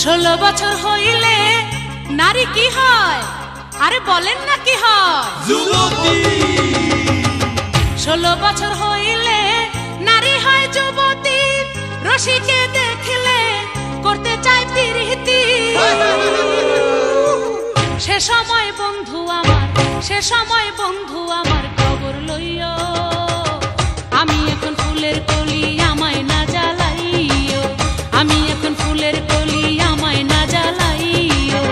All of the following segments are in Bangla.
16 বছর হইলে নারী কি হয়? আরে বলেন না কি হয়? যুবতী। 16 বছর হইলে নারী হয় যুবতী। রসিকে দেখলে করতে চায় প্রীতি। সে সময় বন্ধু আমার, সে সময় বন্ধু আমার খবর লইও। আমি এখন ফুলের কলি, আমায় না জ্বালাইও। আমি এখন ফুলের কলি, আমায় না জ্বালাইও।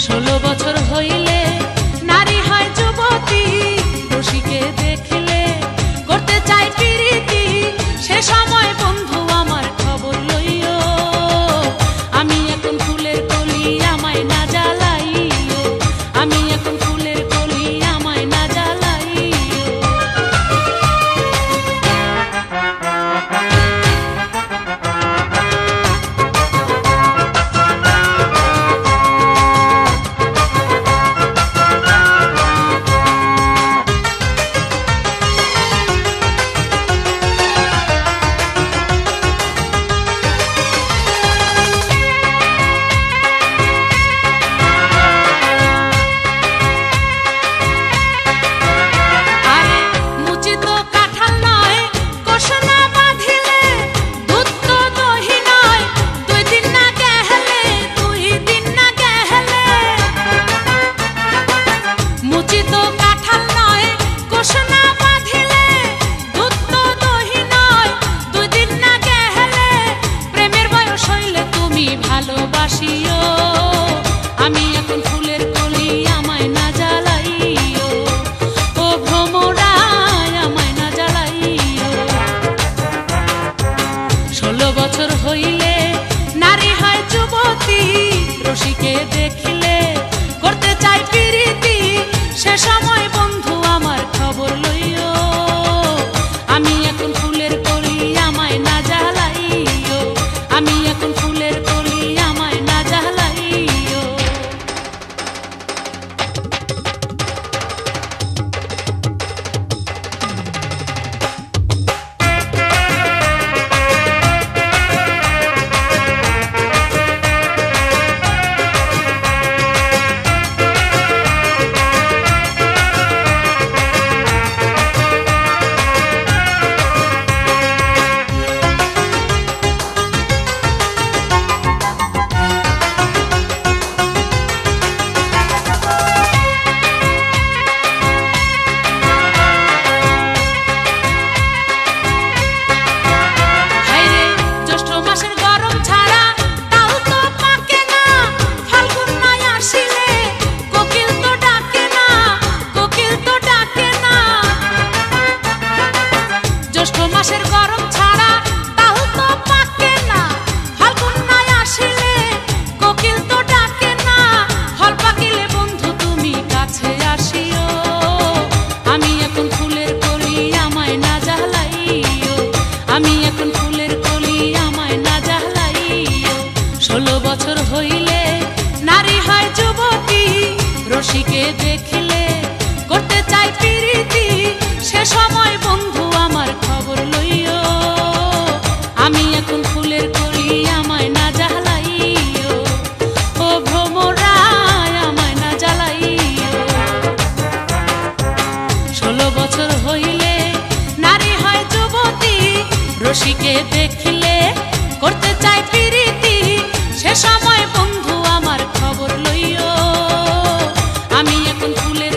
16 বছর হইলে নারী হয় যুবতী। রসিকে দেখলে করতে চায় প্রীতি। সে সময় বন্ধু আমার খবর লইও। আমি এখন ফুলের কলি, আমায় না জ্বালাইও। আমি এখন ফুলের কলি, আমায় না জ্বালাইও। আমি এখন ফুলের কলি, আমায় না জ্বালাইও। ও ভ্রমরায়, আমায় না জ্বালাইও। 16 বছর হইলে নারী হয় যুবতী। রসিকে দেখলে করতে চায় প্রীতি। সে সময় বন্ধু আমার খবর লইও। আমি এখন ফুলের কলি, আমায় না জ্বালাইও। আমি এখন ফুলের কলি, আমায় না জ্বালাইও। আমি এখন ফুলের কলি, আমায় না জ্বালাইও। 16 বছর হইলে নারী হয় যুবতী। রসিকে দেখলে করতে চায় প্রীতি। সে সময় বন্ধু আমার খবর লইও। আমি এখন ফুলের কলি, আমায় না জ্বালাইও। ও ভ্রমরায়, আমায় না জ্বালাইও। 16 বছর হইলে নারী হয় যুবতী। রসিকে দেখলে করতে চায় প্রীতি। সে সময় বন্ধু আমার খবর লইও। আমি এখন ফুলের